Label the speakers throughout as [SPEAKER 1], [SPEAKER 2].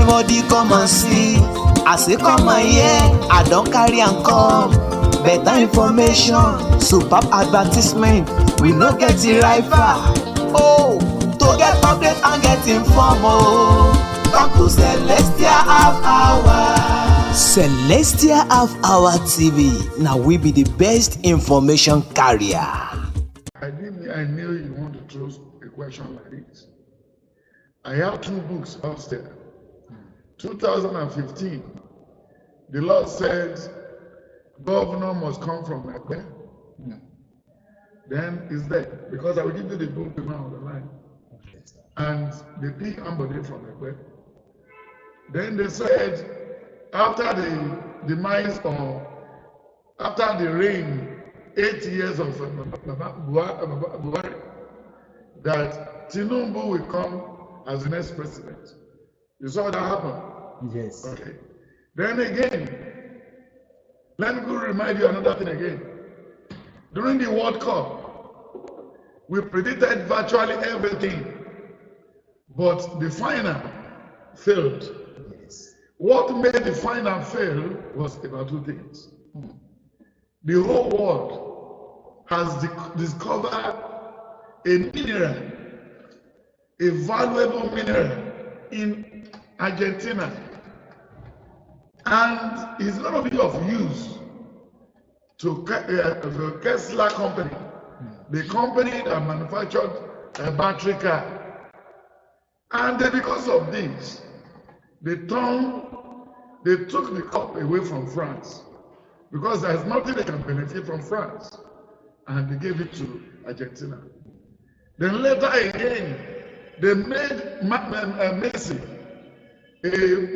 [SPEAKER 1] Everybody come and see. I say come and hear. I don't carry and come. Better information, superb advertisement. We no get the right far. Oh, to get update and get informed. Oh, come to Celestial Half Hour. Celestial Half Hour TV. Now we be the best information carrier.
[SPEAKER 2] I knew you want to throw a question like this. I have 2 books upstairs. 2015, the Lord says, governor must come from Ekpe. Then it's there, because I will give you the book now on the line. And they pick somebody from Ekpe. Then they said, after the demise or after the reign, 8 years of Buhari, that Tinubu will come as the next president. You saw that happen?
[SPEAKER 1] Yes.
[SPEAKER 2] Okay. Then again, let me remind you another thing again. During the World Cup, we predicted virtually everything, but the final failed.
[SPEAKER 1] Yes.
[SPEAKER 2] What made the final fail was about 2 things. The whole world has discovered a mineral, a valuable mineral in Argentina, and it's going to be of use to the Tesla company, the company that manufactured a battery car. And because of this, they took the cup away from France, because there's nothing they can benefit from France, and they gave it to Argentina. Then later again, they made Messi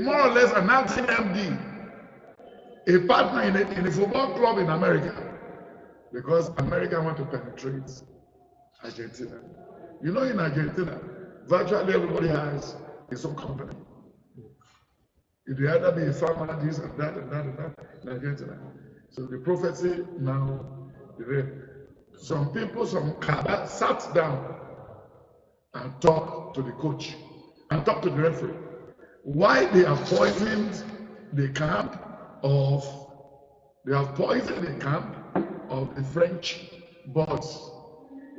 [SPEAKER 2] more or less an acting MD, a partner in a football club in America, because America want to penetrate Argentina. You know, in Argentina, virtually everybody has his own company. It will either be a farmer, this and that and that and that in Argentina. So the prophecy now, some people, some cabal sat down and talked to the coach and talked to the referee. Why they have poisoned the camp of the French boys?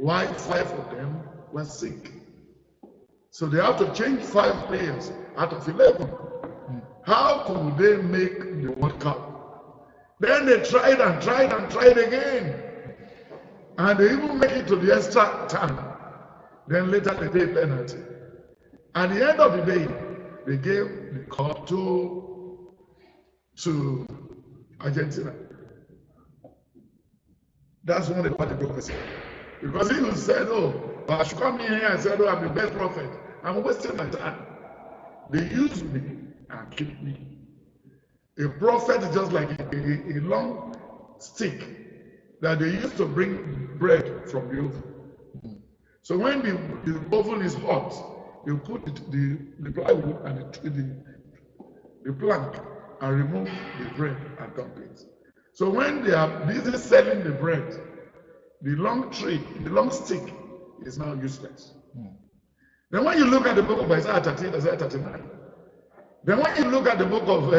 [SPEAKER 2] Why 5 of them were sick? So they have to change 5 players out of 11. How could they make the World Cup? Then they tried and tried and tried again. And they even make it to the extra time. Then later they pay penalty. At the end of the day, they gave the cup to Argentina. That's one of the prophecy. Because he said, oh, I should come in here and say, oh, I'm the best prophet. I'm wasting my time. They use me and keep me. A prophet is just like a long stick that they used to bring bread from the oven. So when the oven is hot, you put the plywood and the plank and remove the bread and dump it. So when they are busy selling the bread, the long stick is now useless. Then when you look at the book of Isaiah 13, Isaiah 39, then when you look at the book of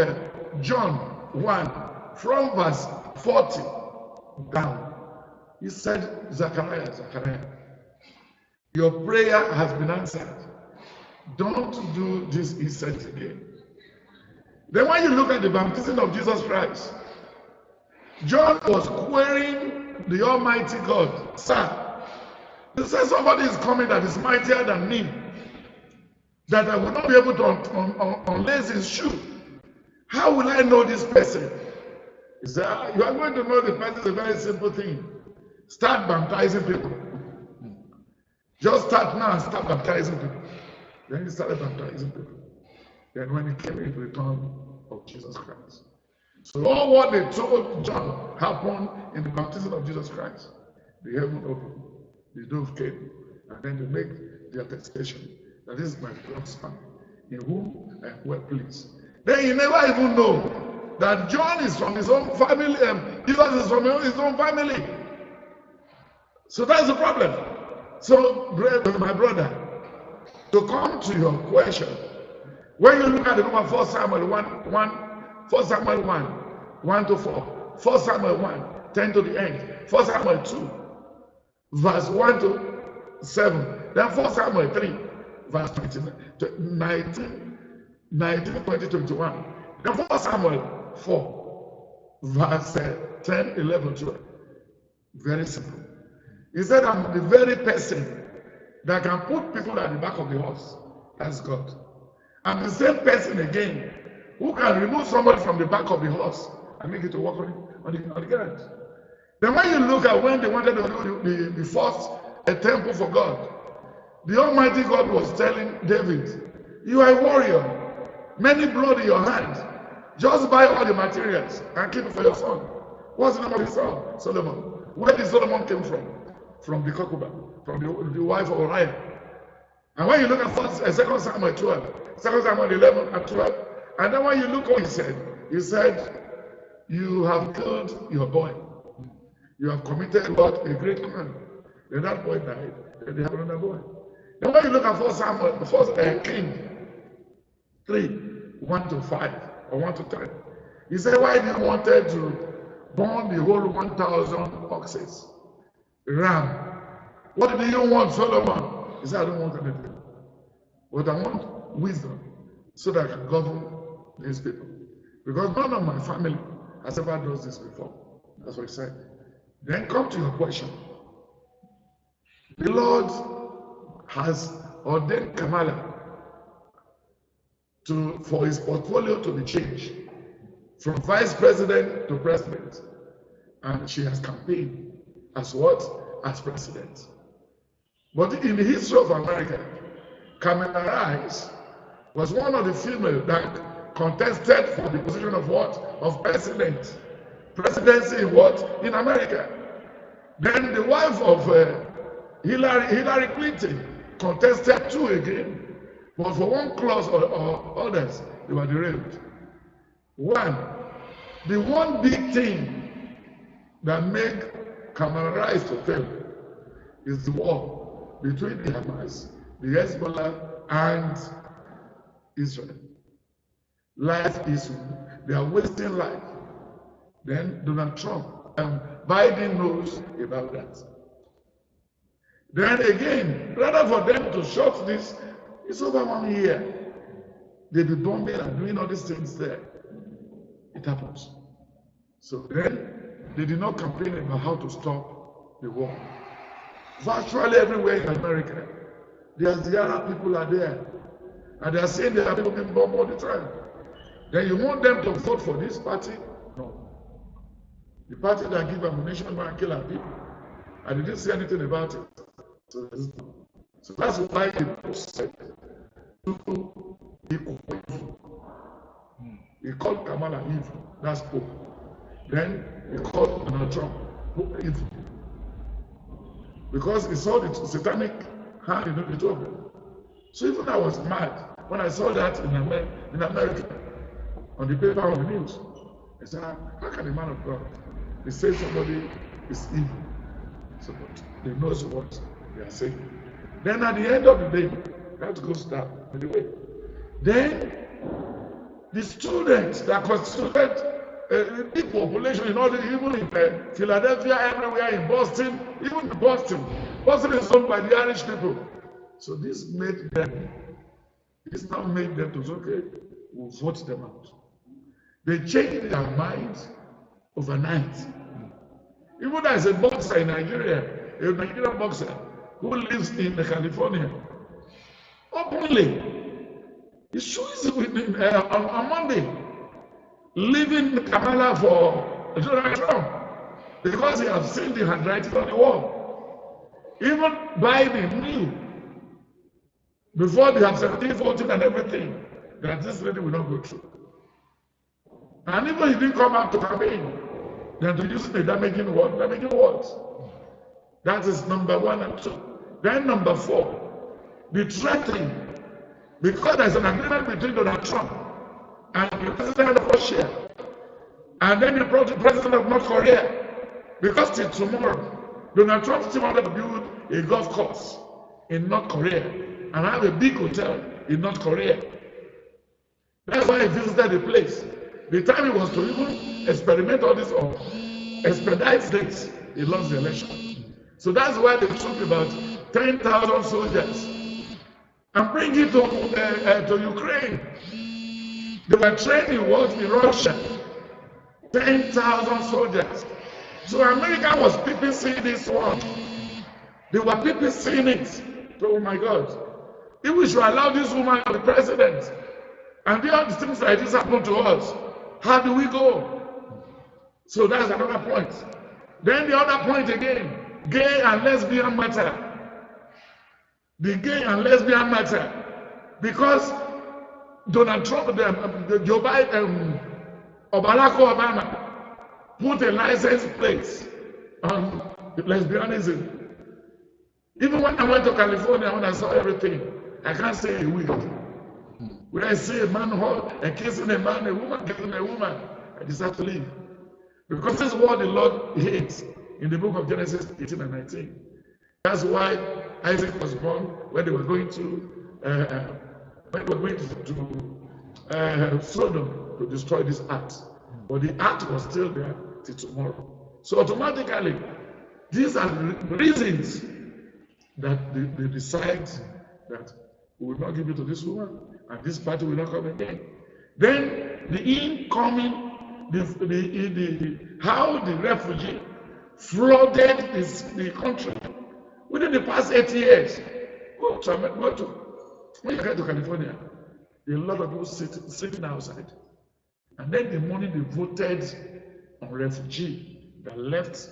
[SPEAKER 2] John 1, from verse 40 down, he said, Zechariah, your prayer has been answered. Don't do this insult again. Then when you look at the baptism of Jesus Christ, John was querying the Almighty God. Sir, he said somebody is coming that is mightier than me, that I will not be able to unlace his shoe. How will I know this person? He said, you are going to know the person is a very simple thing. Start baptizing people. Just start now and start baptizing people. Then he started baptizing people. Then when he came in the return of Jesus Christ. So all what they told John happened in the baptism of Jesus Christ. The heaven opened, the dove came, and then they make the attestation that this is my beloved son, in whom I am well pleased. Then you never even know that John is from his own family, Jesus is from his own family. So that's the problem. So, my brother, to come to your question, When you look at the book of 1 Samuel 1 Samuel 1 to 4, 1 Samuel 1, 10 to the end, 1 Samuel 2, verse 1 to 7, then 1 Samuel 3, verse 19, 20, 21, then 1 Samuel 4, verse 10, 11, 12. Very simple. He said, I'm the very person that can put people at the back of the horse. That's God. I'm the same person again who can remove somebody from the back of the horse and make it to walk on the ground. Then when you look at when they wanted to do the first temple for God, the Almighty God was telling David, you are a warrior, many blood in your hand. Just buy all the materials and keep it for your son. What's the name of his son? Solomon. Where did Solomon came from? From the concubine, from the wife of Uriah. And when you look at 2 Samuel 12, 2 Samuel 11 and 12, and then when you look what he said, you have killed your boy. You have committed what? A great crime. Then that boy died. Then they have another boy. Then when you look at 1 King 3, 1 to 5, or 1 to 10, he said, why do you wanted to burn the whole 1,000 oxes? Ram. What do you want, Solomon? He said, I don't want anything. But I want wisdom so that I can govern these people. Because none of my family has ever done this before. That's what he said. Then come to your question. The Lord has ordained Kamala for his portfolio to be changed from vice president to president. And she has campaigned as what? As president. But in the history of America, Kamala Harris was one of the females that contested for the position of what? Of president. Presidency in what? In America. Then the wife of Hillary Clinton contested 2 again. But for one clause or others, they were derailed. One, the one big thing that made Kamala Harris to fail is the war between the Hamas, the Hezbollah, and Israel. Life is, they are wasting life. Then Donald Trump and Biden knows about that. Then again, rather for them to shut this, it's over 1 year. They be bombing and doing all these things there. It happens. So then they did not campaign about how to stop the war. Virtually everywhere in America, the Arab people are there. And they are saying there are people being bombed all the time. Then you want them to vote for this party? No. The party that give ammunition and kill our people. And they didn't say anything about it. So that's why people said, he called Kamala evil. That's Pope. Then he called Donald Trump evil. Because he saw the satanic hand in the two of them. So even I was mad when I saw that in America, on the paper, on the news. I said, how can a man of God be saying somebody is evil? So they know what they are saying. Then at the end of the day, that goes down anyway. Then the students that constituted a big population in all the, even in Philadelphia, everywhere in Boston, even in Boston is owned by the Irish people. So this now made them to say, okay, we'll vote them out. They changed their minds overnight. Even as a boxer in Nigeria, a Nigerian boxer who lives in California, openly, he shows on Monday, leaving Kamala for Donald Trump because he has seen the handwriting on the wall. Even Biden knew before they have 17 voting and everything that this lady will not go through. And even he didn't come out to campaign, then to use the damaging words. That is number 1 and 2. Then number 4, the threatening. Because there's an agreement between Donald Trump and the president of Russia, and then the president of North Korea. Because till tomorrow, Donald Trump still wanted to build a golf course in North Korea and have a big hotel in North Korea. That's why he visited the place. The time he was to even experiment all this or expedite things, he lost the election. So that's why they took about 10,000 soldiers and bring it to Ukraine. They were trained in what? In Russia. 10,000 soldiers. So America was people seeing this one. They were people seeing it. Oh my God. If we should allow this woman to be president, and all the things like this happen to us, how do we go? So that's another point. Then the other point again, gay and lesbian matter. The gay and lesbian matter. Because Donald Trump, Joe Biden, Barack Obama put a license plate on lesbianism. Even when I went to California, when I saw everything, I can't say a word. When I see a man and kissing a man, a woman kissing a woman, I just have to leave. Because this is what the Lord hates in the book of Genesis 18 and 19. That's why Isaac was born when they were going to Sodom to destroy this ark. But the ark was still there till tomorrow. So automatically, these are the reasons that they decide that we will not give it to this woman and this party will not come again. Then the incoming, how the refugee flooded the country within the past 8 years. When you get to California, there are a lot of people sitting outside. And then the money they voted on refugee that left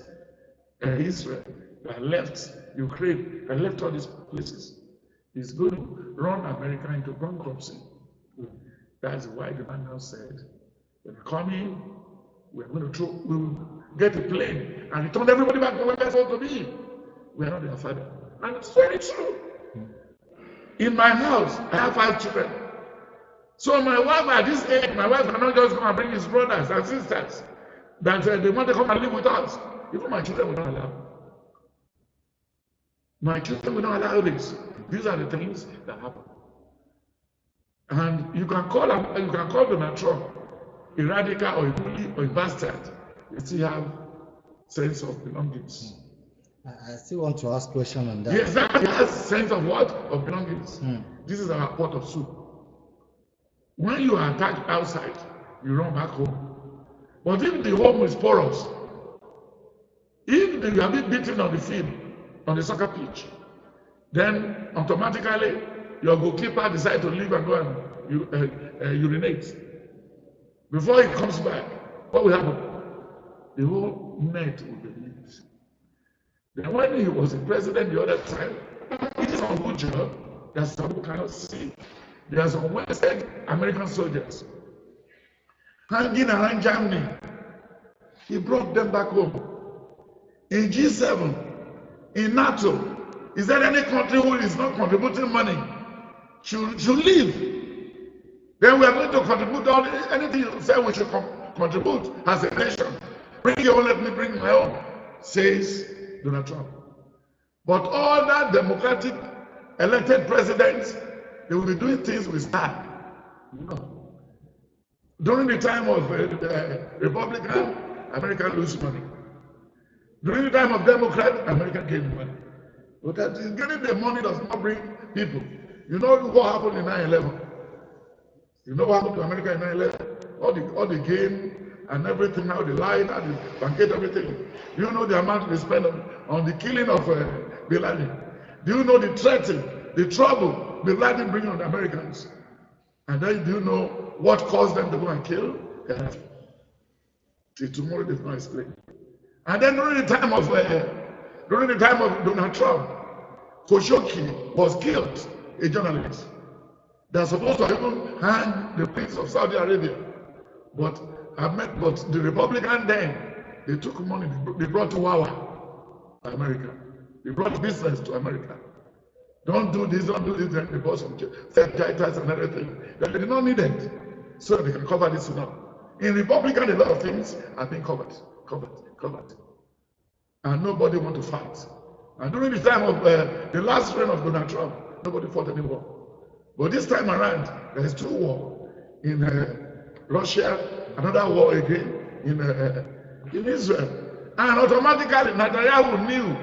[SPEAKER 2] Israel, that left Ukraine, that left all these places, is going to run America into bankruptcy. That's why the man now said, when we come in, we're going to we'll get a plane and return everybody back to where they're supposed to be. We are not their father. And it's very true. In my house, I have 5 children. So my wife, at this age, my wife cannot just come and bring his brothers and sisters that they want to come and live with us. Even my children will not allow. My children will not allow this. These are the things that happen. And you can call Donald Trump a radical or a bully or a bastard. You still have sense of belongings.
[SPEAKER 3] I still want to ask a question on that.
[SPEAKER 2] Yes, that has sense of what? Of belongings. This is our pot of soup. When you are attacked outside, you run back home. But if the home is porous, if you have been beaten on the field, on the soccer pitch, then automatically your goalkeeper decides to leave and go and urinate. Before he comes back, what will happen? The whole net will be leaked. Then when he was the president the other time, he did a good job that some people cannot see. There are some Western American soldiers hanging around Germany. He brought them back home. In G7, in NATO, is there any country who is not contributing money? Should leave. Then we are going to contribute anything you say we should contribute as a nation. Bring your own, let me bring my own, says Donald Trump. But all that democratic elected presidents, they will be doing things with style. No. During the time of Republican, America lose money. During the time of Democrat, America gain money. But getting the money does not bring people. You know what happened in 9/11? You know what happened to America in 9/11? All the game and everything, how they lied, how they banked everything. Do you know the amount they spent on the killing of Bin Laden? Do you know the threat, the trouble Bin Laden bring on the Americans? And then do you know what caused them to go and kill? Till tomorrow they cannot explain. And then during the time of Donald Trump, Khashoggi was killed, a journalist. They're supposed to even hang the prince of Saudi Arabia. But the Republican then, they took money, they brought Wawa to America. They brought business to America. Don't do this, then they bought some titles and everything. They did not need it, so they can cover this now. In Republican, a lot of things have been covered. And nobody want to fight. And during the time of the last reign of Donald Trump, nobody fought any war. But this time around, there is 2 wars. in Russia, another war again in Israel. And automatically Netanyahu knew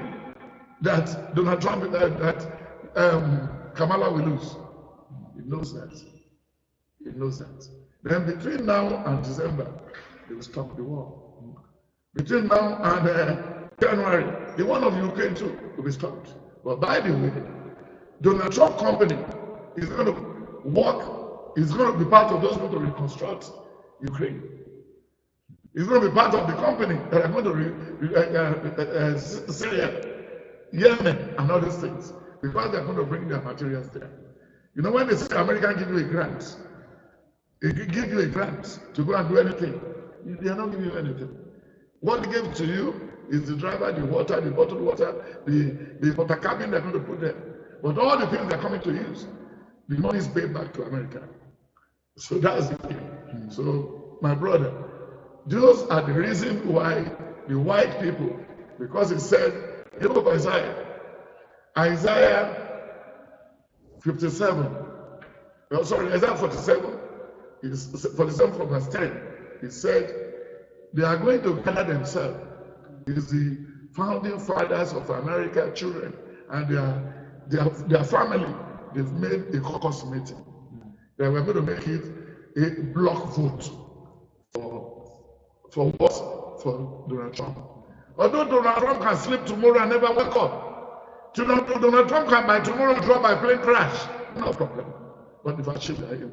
[SPEAKER 2] that Donald Trump, Kamala will lose. He knows that. He knows that. Then between now and December, they will stop the war. Between now and January, the one of Ukraine too will be stopped. But by the way, Donald Trump company is going to work, is going to be part of those people to reconstruct Ukraine. It's going to be part of the company that are going to Syria, Yemen, and other things, because they're going to bring their materials there. You know, when they say American give you a grant, they give you a grant to go and do anything. They are not giving you anything. What they give to you is the driver, the water, the bottled water, the water cabin they're going to put there. But all the things they're coming to use, the money is paid back to America. So that's the thing. So, my brother, those are the reason why the white people, because it said, in the book of Isaiah 57, Isaiah 47, is 47 from verse 10, it said, they are going to gather themselves. It is the founding fathers of America, children, and their family. They've made a caucus meeting. They were going to make it a block vote for what? For Donald Trump. Although Donald Trump can sleep tomorrow and never wake up. Donald Trump can by tomorrow drop by plane crash. No problem. But if I should die,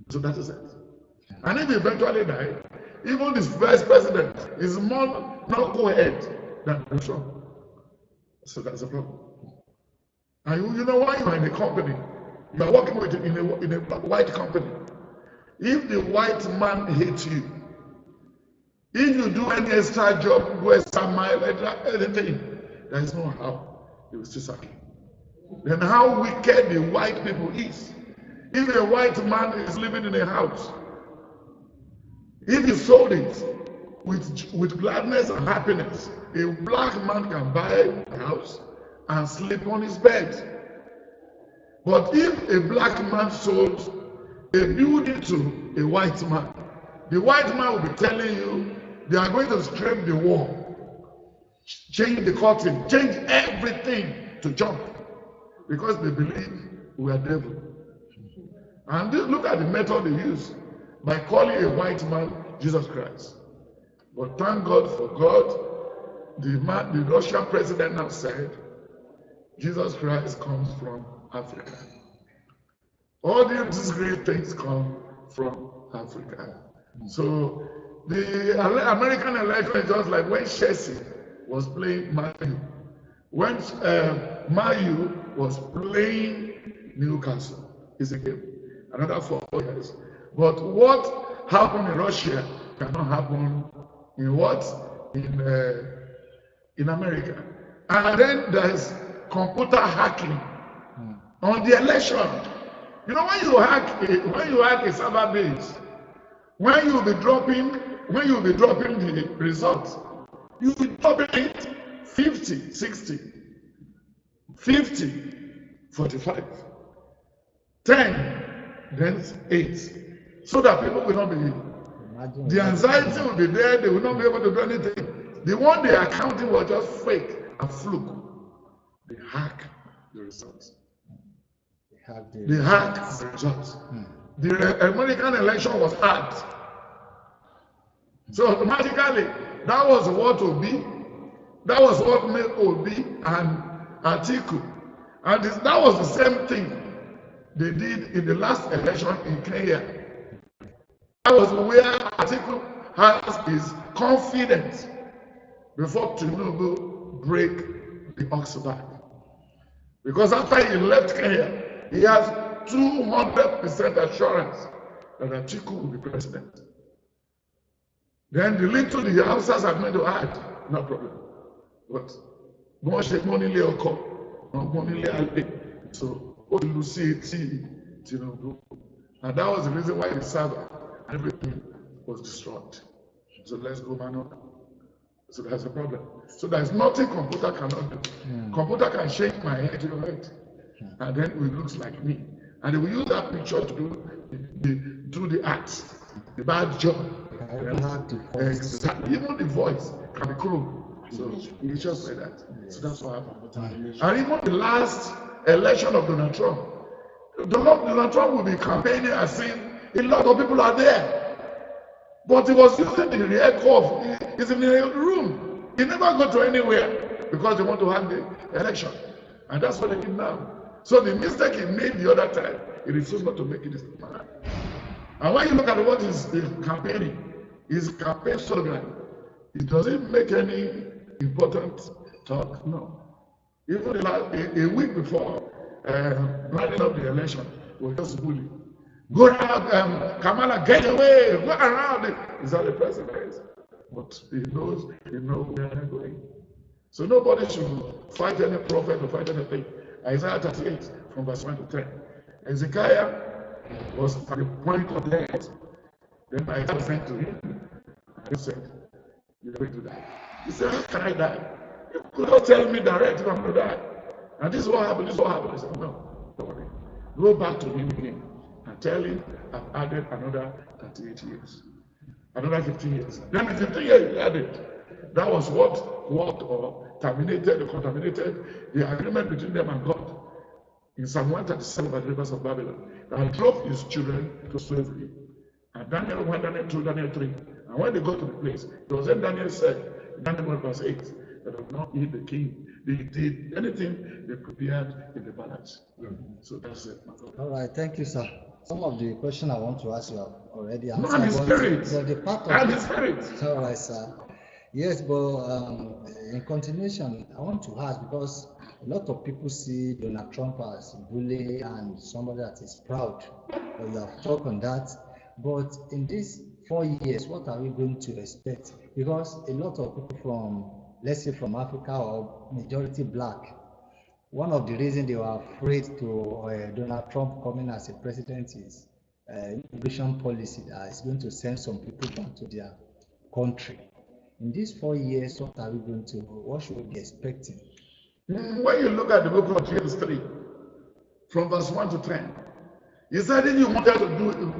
[SPEAKER 2] so that is it. And if he eventually die, even his vice president is more not go-ahead than Donald Trump. So that's a problem. And you know why you are in a company? You are working with in a white company. If the white man hates you, if you do any extra job, go extra mile, anything, there is no how he will still sack you. Then how wicked the white people is. If a white man is living in a house, if he sold it with gladness and happiness, a black man can buy a house and sleep on his bed. But if a black man sold a building to a white man, the white man will be telling you they are going to scrape the wall, change the curtain, change everything to jump, because they believe we are devil. And look at the method they use by calling a white man Jesus Christ. But thank God for God, the Russian president now said, Jesus Christ comes from Africa. All these great things come from Africa. So the American election is just like when Chelsea was playing Man U. When Man U was playing Newcastle, it's a game. Another 4 years. But what happened in Russia cannot happen in what? In America. And then there's computer hacking on the election. You know, when you hack a server base, when you'll be dropping the results, you'll be dropping it 50, 60, 50, 45, 10, then 8. So that people will not be, the anxiety will be there, they will not be able to do anything. The one they are counting was just fake and fluke. They hack the results. They hack the results. The American election was hacked. So automatically, that was what Obi, that was what made Obi and Atiku. And that was the same thing they did in the last election in Kenya. That was where Atiku has his confidence before Tinubu break the ox back. Because after he left Kenya, he has 200% assurance that Atiku will be president. Then the little the Hausas are going to add, no problem. But so Tinubu. And that was the reason why the server and everything was destroyed. So let's go manual. So that's a problem. So there's nothing computer cannot do. Computer can shake my head to your head. And then it looks like me. And they will use that picture to do do the acts, the bad job. Exactly. Even the voice can be cruel. So it's just like that. So that's what happened. And even the last election of Donald Trump, Donald Trump will be campaigning as if a lot of people are there. But he was using the echo of, he's in the room. He never go to anywhere because they want to have the election. And that's what they did now. So the mistake he made the other time, he refused not to make it this time. And when you look at what is campaigning, his campaign slogan, it doesn't make any important talk, no. Even a week before running up the election, was just bully. Go around, Kamala, get away, go around. Is that the president? But he knows where they're going. So nobody should fight any prophet or fight anything. Isaiah 38 from verse 1 to 10. Ezekiel was at the point of death. Then Isaiah sent to him. And he said, you're going to die. He said, how can I die? You could not tell me direct if I'm going to die. And this is what happened, this is what happened. He said, no, don't worry. Go back to him again and tell him I've added another 38 years. Another 15 years. Then in 15 years he added. That was what worked or terminated or contaminated the agreement between them and God. In Psalm 137 by the rivers of Babylon, that drove his children to slavery. And Daniel 1, Daniel 2, Daniel 3. And when they got to the place, it was then Daniel said, Daniel 1 verse 8, that have not eat the king. They did anything they prepared in the palace. So that's it.
[SPEAKER 3] All right, thank you, sir. Some of the questions I want to ask you have already answered.
[SPEAKER 2] No, I'm spirit.
[SPEAKER 3] The part of
[SPEAKER 2] I'm spirit.
[SPEAKER 3] All right, sir. Yes, but in continuation, I want to ask, because a lot of people see Donald Trump as a bully and somebody that is proud. You have talked on that. But in these 4 years, what are we going to expect? Because a lot of people from, let's say from Africa or majority black, one of the reasons they were afraid to Donald Trump coming as a president is immigration policy that is going to send some people back to their country. In these 4 years, what are we going to, what should we be expecting?
[SPEAKER 2] When you look at the book of James 3, from verse 1 to 10, he said if you wanted to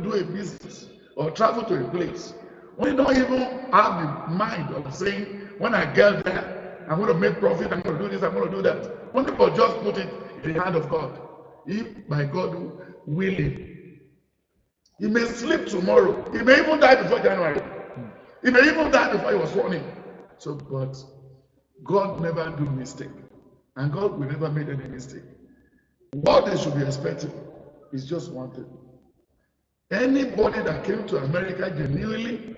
[SPEAKER 2] do a business or travel to a place, when you don't even have the mind of saying, when I get there, I'm going to make profit, I'm going to do this, I'm going to do that. When people just put it in the hand of God, if by God willing, he may sleep tomorrow, he may even die before January, he may even die before he was sworn in. So, but God never do mistake, and God will never make any mistake. What they should be expecting is just one thing. Anybody that came to America genuinely,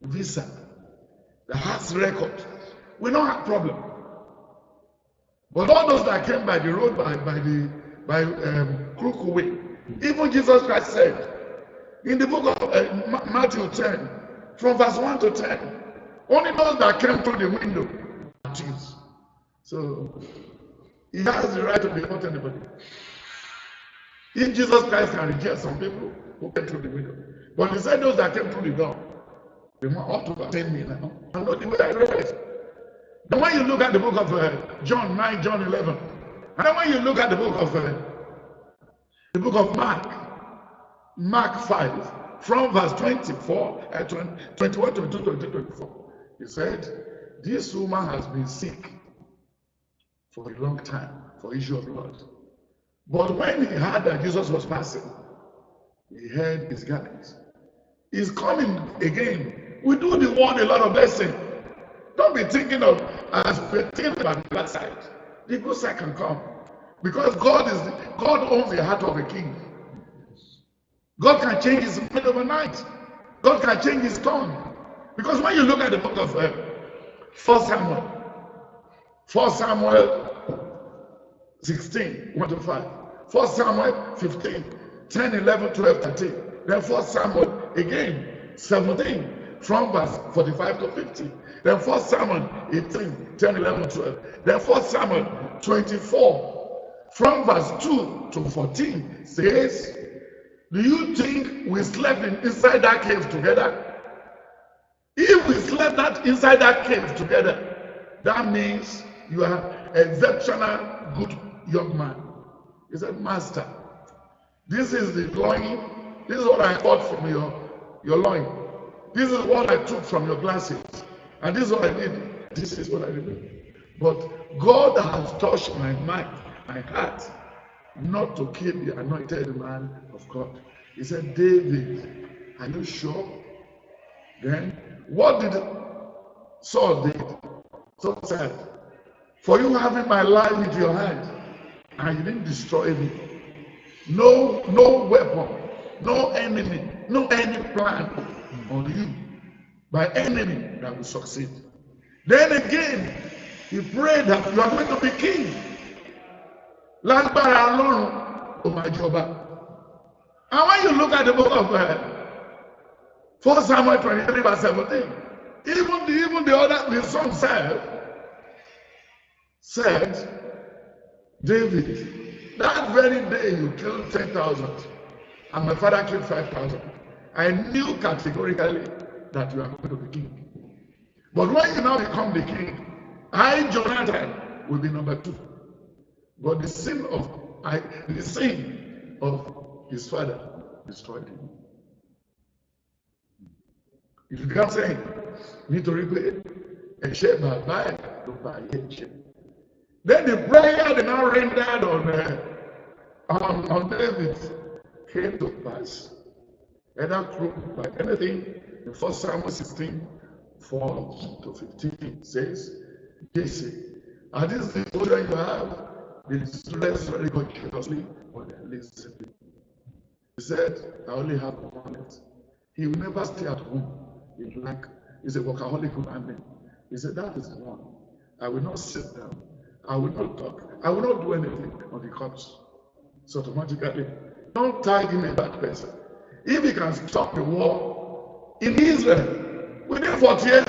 [SPEAKER 2] visa, that has record, we don't have problem. But all those that came by the road, by crooked way, even Jesus Christ said in the book of Matthew 10, from verse 1 to 10, only those that came through the window are Jews. So he has the right to deport anybody. If Jesus Christ can reject some people who came through the window, but he said those that came through the door, they ought to attend me now. I'm not the way I read it. Then when you look at the book of John 9, John 11, and then when you look at the book of Mark 5, from verse 21, 22, 24, he said, this woman has been sick for a long time, for issue of blood. But when he heard that Jesus was passing, he held his garment. He's coming again. We do the world a lot of blessing. Don't be thinking of as we're thinking about the bad side. The good side can come. Because God owns the heart of a king. God can change his mind overnight. God can change his tongue. Because when you look at the book of 1 Samuel 16, 1 to 5, 1 Samuel 15, 10, 11, 12, 13, then 1 Samuel again, 17, from verse 45 to 50, then 1 Samuel 18, 10, 11, 12, then 1 Samuel 24, from verse 2 to 14, says, do you think we slept inside that cave together? If we slept inside that cave together, that means you are exceptional good young man. He said, Master, this is the dwelling This is what I got from your loin. This is what I took from your glasses. And this is what I did. This is what I did. But God has touched my mind, my heart, not to kill the anointed man of God. He said, David, are you sure? Then, what did Saul did? Saul said, for you having my life with your hand, and you didn't destroy me. No weapon, no enemy, no any plan on you by enemy that will succeed. Then again, he prayed that you are going to be king. Lágbára Ọlọ́run ó máa jọba. And when you look at the book of 1 Samuel 23 verse 17, even the song said, David, that very day you killed 10,000 and my father killed 5,000. I knew categorically that you are going to be king. But when you now become the king, I, Jonathan, will be number 2. But the sin of his father destroyed him. If you can't say, nítorí pé ẹ̀ṣẹ̀ bàbá ẹ̀ ló bá ayé ẹ̀ṣẹ̀. Then the prayer they now rendered on David came to pass. Either through by anything in 1 Samuel 16, 4 to 15 says, Jesse, and this is the children you have, they dress very consciously, but they listen. He said, I only have one. He will never stay at home. He's a workaholic human being. He said, that is one. I will not sit down. I will not talk. I will not do anything on the cops. So automatically, don't tag him a bad person. If he can stop the war in Israel within 40 years,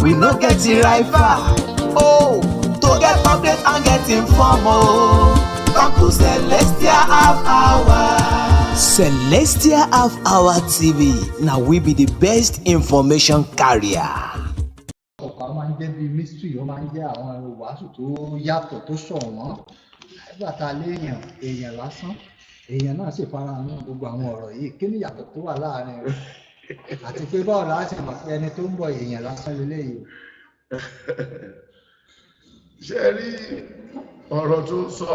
[SPEAKER 1] we no get the rifle. Oh, to get update and get informed. Oh, come to Celestial Half Hour. Celestial Half Hour TV. Now we be the best information carrier.
[SPEAKER 3] ọ̀pọ̀ máa ń jẹ́ bíi mystery, ó máa ń jẹ́ àwọn ìwàásù tó yàtọ̀ tó ṣọ̀wọ́n. Nígbà tá a lé èèyàn lásán, èèyàn náà sì fara hàn gbogbo àwọn ọ̀rọ̀ yìí. Kí ni ìyàtọ̀ tó wà láàárín rẹ̀? Àti pé báwo la ṣe mọ̀ pé ẹni tó ń bọ̀ èèyàn lásán lélẹ́yìí?
[SPEAKER 2] ṣe rí ọ̀rọ̀ tó sọ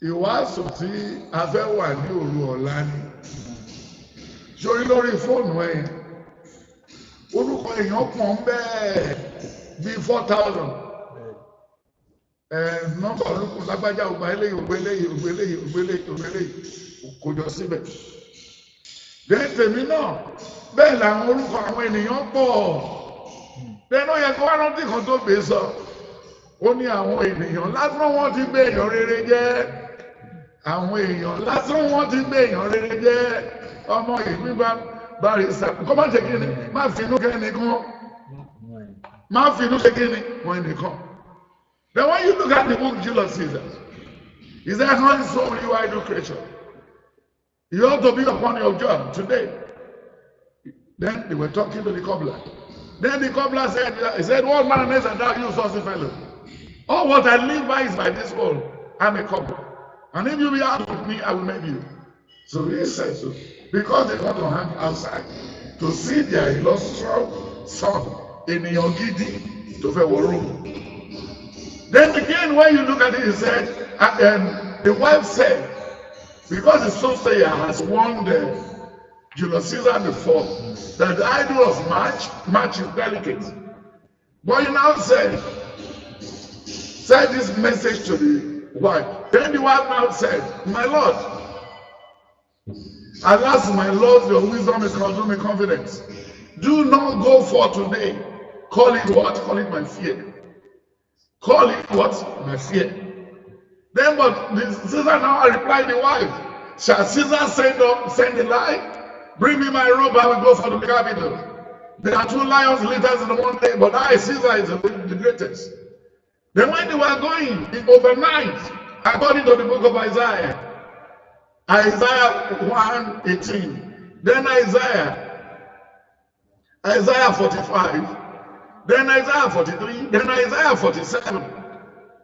[SPEAKER 2] ìwàásù tí a fẹ́ wà ní òru ọ̀la ni sórí lórí fóònù ẹ̀ orúkọ èèyàn pọ̀ ń bẹ́ẹ̀ bí 4,000 nọ́mbà olùkù lágbájá ògbà eléyìí kò jọ síbẹ̀. Bẹ́ẹ̀ tèmi náà bẹ́ẹ̀ làwọn orúkọ àwọn ènìyàn pọ̀ lẹ́nu yẹ kó wá rántí kan tó gbé sọ ó ní àwọn ènìyàn lásán wọ́n ti gbé èèyàn rere jẹ́ àwọn èèyàn lásán wọ́n ti gbé èèyàn rere jẹ́ ọmọ ìlú barista kọ́ má ṣe kíni má finú kẹ́nìkan má finú ṣe kíni wọ́n ẹnìkan. Then when you look at the book Julius Caesar, he said, how is so you idol creation? You ought to be upon your job today. Then they were talking to the cobbler. Then the cobbler said, he said, what manner is that you saucy fellow? Oh, what I live by is by this wall. I'm a cobbler. And if you be out with me, I will make you. So he said so. Because they got to hang outside to see their illustrious son in Yongidi to Room. Then again, when you look at it, he said, and the wife said, because the soothsayer has warned Julius Caesar before that the idol of match is delicate. But he now said this message to the wife. Then the wife now said, my lord, alas, my lord, your wisdom is consuming me confidence. Do not go for today. Call it what? Call it my fear. Call it what? My fear. Then but Caesar now replied the wife, shall Caesar send a lie? Bring me my robe, I will go for the capital. There are 2 lions leaders in one day, but I, Caesar, is the greatest. Then when they were going overnight, according to the book of Isaiah, Isaiah 1:18. Then Isaiah 45. Then Isaiah 43. Then Isaiah 47.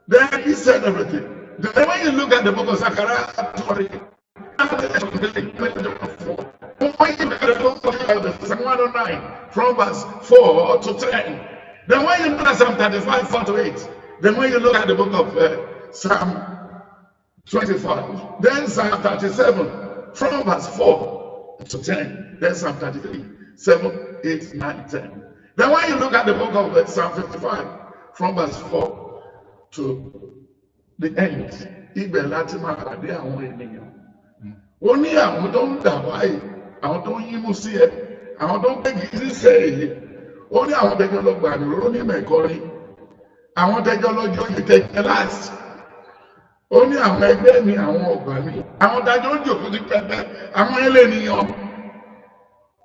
[SPEAKER 2] Then he said everything. Then when you look at the book of Zechariah, when you look at the book of Psalm 109, from verse 4 to 10. Then when you look at Psalm 35, 4 to 8. Then when you look at the book of Psalm 25, then Psalm 37, from verse 4 to 10. Then Psalm 33, 7, 8, 9, 10. Then when you look at the book of Psalm 55, from verse 4 to the end, ibẹ̀ láti máa pàdé àwọn ènìyàn. Ó ní àwọn tó ń dà wáyé, àwọn tó ń yímú sí ẹ, àwọn tó ń gbégi sísẹ èyí. Ó ní àwọn tẹjọ́ lọ gbà ní oró ní mẹ̀kọ́rí, àwọn tẹjọ́ lọ́jọ́ yìí tẹjọ́ láti. Ó ní àwọn ẹgbẹ́ mi, àwọn ọ̀gbà mi, àwọn dájọ́ ń jòkó sí pẹpẹ, àwọn ẹlẹ́nìyàn.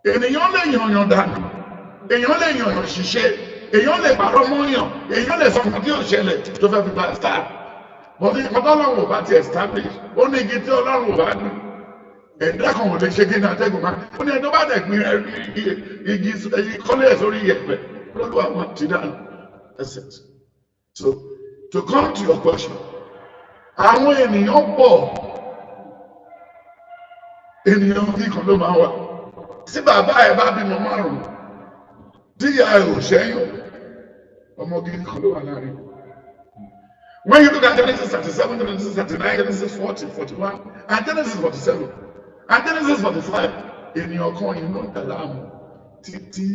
[SPEAKER 2] Ènìyàn lè yànyàn dànù, èèyàn lè yànyàn ṣiṣẹ́, èèyàn lè parọ́ mọ́yàn, èèyàn lè sọ fún kí ó ṣẹlẹ̀ tó fẹ́ fi bá star. Bọ́dí ìpọ́tọ́ Ọlọ́run ò bá ti establish, ó ní igi tí Ọlọ́run ò bá ní. Ẹ̀dá kan ò lè ṣe kí ní atẹ́gùn máa. Ó ní ẹjọ́ bá dẹ̀ gbin igi kọ́lé ẹ̀ sórí iyẹ̀pẹ̀ lólu àwọn ti dànù. So, to come to your question, àwọn ènìyàn pọ̀, ènìyàn kíkan ló máa wà. Tí bàbá ẹ̀ bá bímọ márùn-ún, tí ìyá ẹ̀ ò ṣẹ́yìn, ọmọ kíkan ló wà láàrin. When you look at Genesis 37, Genesis 39, Genesis 40, 41, and Genesis 47, and Genesis 45, ènìyàn kan inú ìdàlámù títí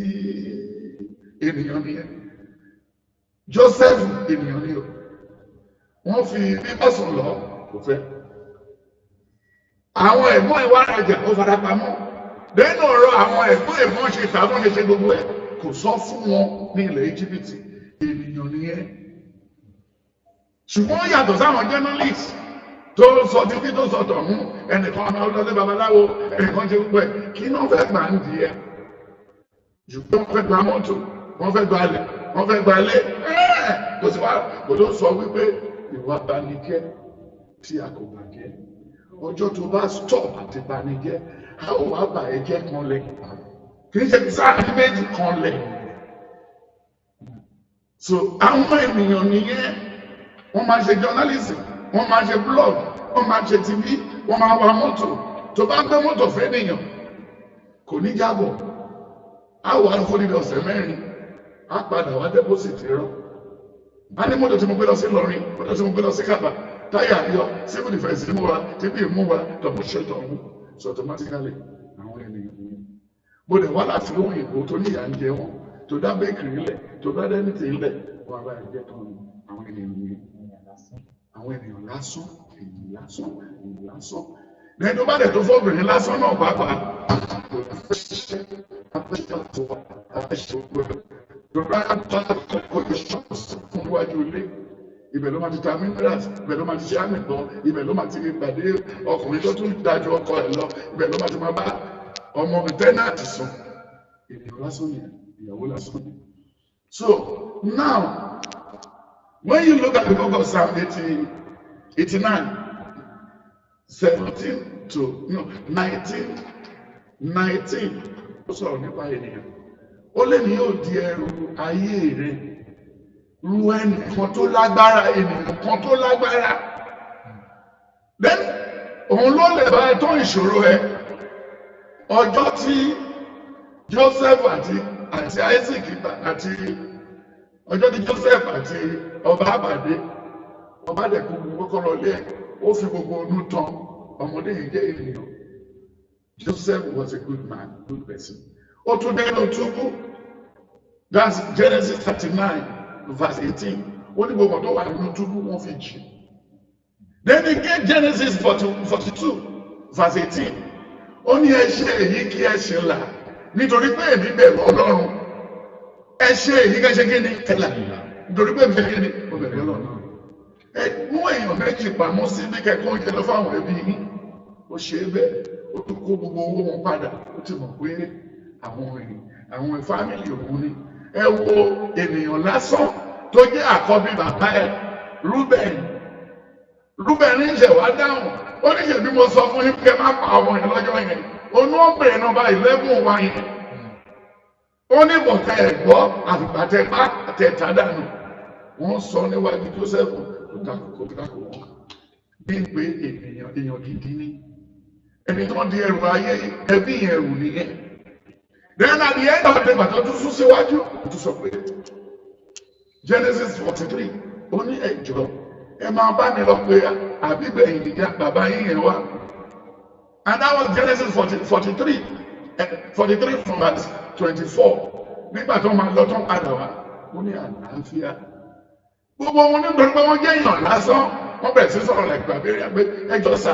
[SPEAKER 2] ènìyàn nìyẹn. Joseph ènìyàn ni o. Wọ́n fi bíbọ̀sùn lọ kò fẹ́. Àwọn ẹ̀gbọ́n ìwà àjà ó fara pamọ́. Lẹ́nu ọ̀rọ̀ àwọn ẹ̀gbọ́n ṣe ìtàwọn ṣe gbogbo ẹ̀ kò sọ fún wọn ní ilẹ̀ Íjíbítì. Ènìyàn nìyẹn. Ṣùgbọ́n yàtọ̀ sáwọn journalist tó sọ títí tó sọ tọ̀hún, ẹnìkan ọmọ ọlọ́dẹ babaláwo, ẹnìkan ṣe gbogbo ẹ̀, kí náà fẹ́ gbà ń di ẹ? Ṣùgbọ́n wọ́n fẹ́ gba mọ́tò, wọ́n fẹ́ gba alẹ̀, wọ́n fẹ́ gba ilé, kò sí wá, kò tó sọ wípé ìwà banijẹ́ tí a kò bàjẹ́. Ọjọ́ tó bá stop àti banijẹ́, a ò wá bà ẹ jẹ́ kan lẹ̀. Kì í ṣe sáà méjì kan lẹ̀. So àwọn ènìyàn nìyẹn. Wọ́n máa ṣe journalism, wọ́n máa ṣe blog, wọ́n máa ṣe TV, wọ́n máa wa mọ́tò. Tó bá gbé mọ́tò fẹ́ nìyàn, kò ní jábọ̀. Á wà fún ní ọ̀sẹ̀ mẹ́rin, á padà wá deposit rọ. A ní mọ́tò tí mo gbé lọ sí Ìlọrin, mọ́tò tí mo gbé lọ sí Kàbà, táyà yọ, civil defence mú wa, TP mú wa, double shut ọ̀hún. So automatically, àwọn ènìyàn nìyẹn. Bó dẹ̀ wá láti lóhùn ìbò tó ní ìyà ń jẹ wọn, tó dá bakery lẹ̀, tó dá dẹ́nìtì lẹ̀, wọ́n bá ẹ̀jẹ̀ kan àwọn ènìyàn nìyẹn. Àwọn ènìyàn lásán, ènìyàn lásán, ènìyàn lásán. Ní tó bá dẹ̀ tó fọ́bìnrin lásán náà pàápàá. Ibẹ̀ ló máa ti ta minerals, ibẹ̀ ló máa ti ṣe àmì tán, ibẹ̀ ló máa ti pàdé ọkùnrin tó tún dájú ọkọ ẹ̀ lọ, ibẹ̀ ló máa ti máa bá ọmọ mi tẹ́nàtì sùn. Ènìyàn lásán ni, ìyàwó lásán ni. So now, when you look at the book of Psalm 89, 17 to 19, ó sọ̀rọ̀ nípa ènìyàn. Ó lè ní yóò di ẹrù ayé rẹ̀, ru ẹnìkan tó lágbára, ènìyàn kan tó lágbára. Then, òun ló lè bá ẹ tán ìṣòro ẹ. Ọjọ́ tí Joseph àti Isaac àti ọjọ́ tí Joseph àti ọba àbàdé, ọba dẹ̀ kú gbogbo kọ́kọ́rọ́ lé ẹ̀, ó fi gbogbo ọdún tán, ọmọdé yìí jẹ́ ènìyàn. Joseph was a good man, good person. Ó tún dé lọ túbú, that's Genesis 39, verse 18. Ó ní gbogbo tó wà nínú túbú wọ́n fi jì. Then again Genesis 42, verse 18. Ó ní ẹ ṣe èyí kí ẹ ṣe là, nítorí pé èmi bẹ̀rù Ọlọ́run. Ẹ ṣe èyí kí ẹ ṣe kí ni ẹ̀là, nítorí pé èmi bẹ̀rù kí ni ó bẹ̀rù Ọlọ́run. Ẹ mú èèyàn méjì pamọ́ sí bí kẹ́kọ̀ọ́ oúnjẹ lọ fáwọn ẹbí yín. Ó ṣe é bẹ́ẹ̀, ó tún kó gbogbo owó wọn padà, ó ti mọ̀ pé àwọn fámìlì òun ni. Ẹ wo ènìyàn lásán tó jẹ́ àkọ́bí bàbá ẹ̀, Rúbẹ̀n. Rúbẹ̀nì ṣẹ̀ wá dáhùn ó ní ṣèbí mo sọ fún yín pé má pa ọmọ yẹn lọ́jọ́ yẹn onú ọ̀bẹ̀rẹ̀ nọ́mbà 11 wa yẹn ó ní bọ̀tẹ́ ẹ̀gbọ́ àfìgbàtẹ́ bá tẹ̀ta dànù wọ́n sọ níwájú Joseph kòtàkó bí pé èèyàn gidi ní ẹni tó di ẹrù ayé ẹbí ẹrù nìyẹn then at the end of the day bàtọ́ tún sún síwájú ó tún sọ pé Genesis 43 ó ní ẹjọ́ ẹ máa bá mi lọ pé àbígbẹ̀yìn ìjà bàbá yín yẹn wá and that was Genesis 43 from verse 24 nígbà tó máa lọ tó padà wá ó ní àlàáfíà gbogbo wọn nítorí pé wọ́n jẹ́ èèyàn lásán wọ́n bẹ̀rẹ̀ sí sọ̀rọ̀ lẹ́gbàá bẹ́ẹ̀ pé ẹjọ́ sá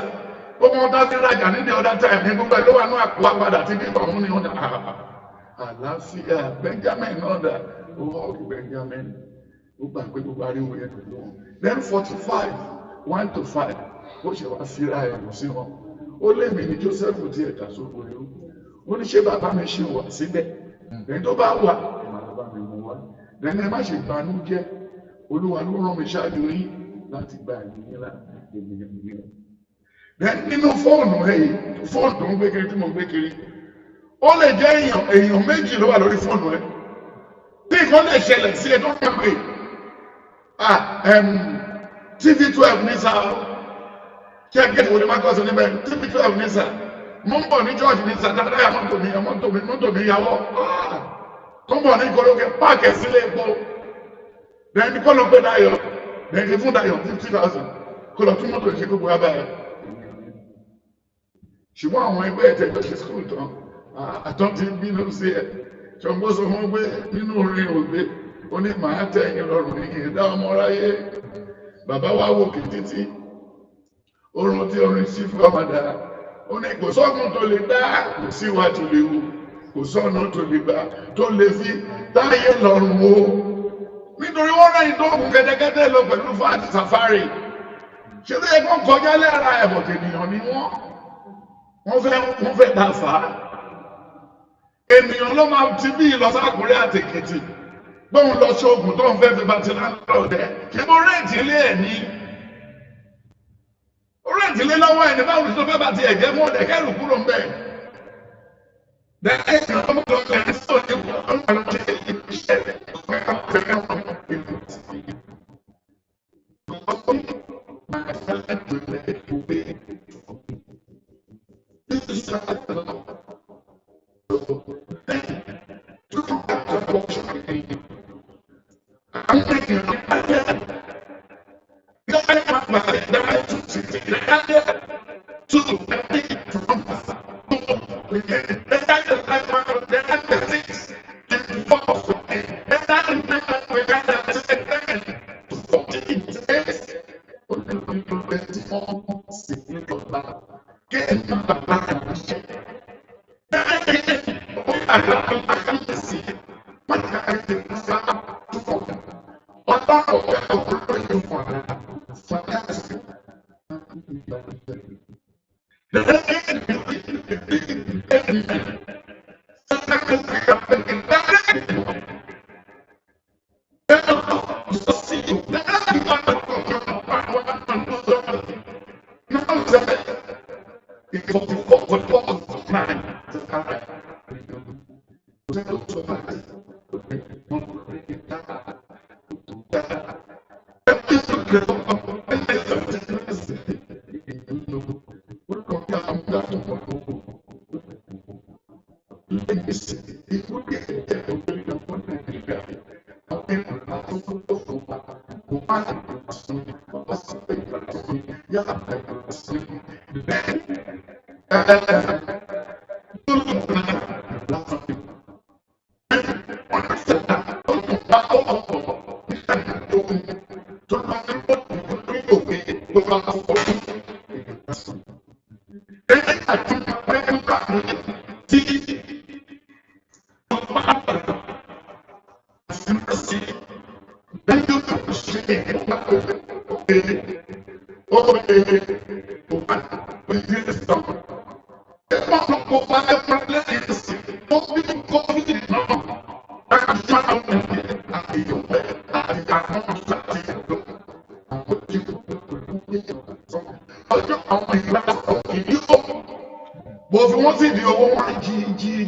[SPEAKER 2] gbogbo wọn dá sí rajà nídìí ọ̀dá táìmù ní gbogbo ẹ̀ ló wà ní àpò àpàdà tí bíbọ̀ ọ̀hún ni wọ́n dà àlàáfíà Benjamin náà dà ó hàn Benjamin ó gbà pé gbogbo ariwo yẹn pẹ̀lú wọn then 45 1 to 5 ó ṣe wá síra ẹ̀rù sí wọn ó lé mi ní Joseph tí ẹ̀dá sóko rẹ̀ ó ní ṣé bàbá mi ṣì wà síbẹ̀ ẹni tó bá wà bàbá mi mú wá lẹ́nu ẹ má ṣe banújẹ́ Olúwa ló rán mi ṣáájú yín láti gba ìyìn ènìyàn then nínú fóònù fóònù tó ń gbé kiri tí mo ń gbé kiri ó lè jẹ́ èèyàn méjì ló wà lórí fóònù ẹ bí nǹkan lè ṣẹlẹ̀ sí ẹ tó ń pè TV12 ní sáà kí ẹ gẹ́gẹ́ wọlé máa kọ́sọ̀ níbẹ̀ TV12 ní sáà mo ń bọ̀ ní George ní sáà dáadáa mọ́tò mi yàwọ́ tó ń bọ̀ ní ìkọlókè páàkì sílé epo then kọ́ ló gbé Dayọ̀ then fún Dayọ̀ 50,000 kó lọ tún mọ́tò ìṣe gbogbo abáyọ ṣùgbọ́n àwọn ẹgbẹ́ ẹ̀tẹ̀jọ́ ṣe skúl tán àtọ́ ti bínú sí ẹ̀ ṣọ̀gbọ́n sọ fún gbé nínú orin ògbé ó ní màá tẹ̀yìn lọ́rùn ní ìdá ọmọ ráyé bàbá wa wò kì títí orun tí orin sí fún ọmọdà ó ní kò sọ́gun tó lè dá kò síwá tó lè wù kò sọ́nà tó lè gbà tó lè fi táyé lọ́rùn wo nítorí wọ́n rẹ̀ ìdóògùn kẹ́tẹ́kẹ́tẹ́ lọ pẹ̀lú fáàtì safari ṣe tó yẹ kó kọjá lẹ́ra ẹ̀bọ̀tẹ̀ ènìyàn ni wọ́n fẹ́ dà fà á ènìyàn ló máa ti bí ìlọsákùnrin àtẹ̀kẹ̀tì gbóhùn lọ ṣoògùn tó ń fẹ́ fi bàtí láńlọ́ọ̀dẹ ṣe mo rẹ́ǹtì ilé ẹ̀ ní rẹ́ǹtì ilé lọ́wọ́ ẹ̀ ní báwo ni tó fẹ́ bàtí ẹ̀jẹ̀ mọ́ ọ̀dẹ̀ kẹ́rù kúrò ń bẹ̀ dẹ́ẹ̀ ọmọ lọ́kẹ́ ẹ̀ sọ̀rọ̀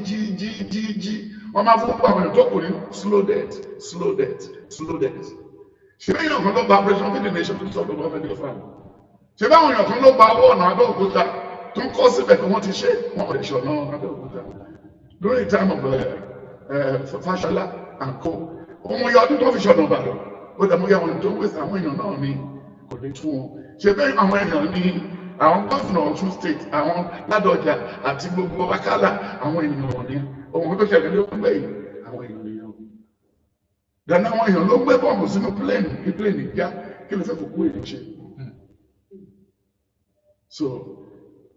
[SPEAKER 2] jí wọ́n máa fún àwọn èèyàn tó kù ní slow death. ṣé bẹ́ẹ̀ yàn kan ló gba operation feed the nation tó sọ lọ́wọ́ fẹ́ẹ́ fà mí ṣé báwọn èèyàn kan ló gba owó ọ̀nà Abẹ́òkúta tó ń kọ́ síbẹ̀ pé wọ́n ti ṣe wọ́n kò lè ṣe ọ̀nà Abẹ́òkúta during the time of Fashola and co ọmọ yọ ọdún tó fi ṣọ̀nà Ìbàdàn ó dàmú yà wọn tó wéṣẹ̀ àwọn èèyàn náà ní kò lè tún wọn ṣé bẹ́ẹ̀ àwọn èèyàn ní àwọn gọ́fìnà Ọ̀ṣun state àwọn Ládọjà àti gbogbo Akálà àwọn èèyàn wọn ní ohun tó ṣẹlẹ̀ ló ń gbé yìí àwọn èèyàn nìyẹn dáná àwọn èèyàn ló gbé bọ́ọ̀mù sínú pléènì kí pléènì já kí ló fẹ́ fòkú èèyàn ṣe so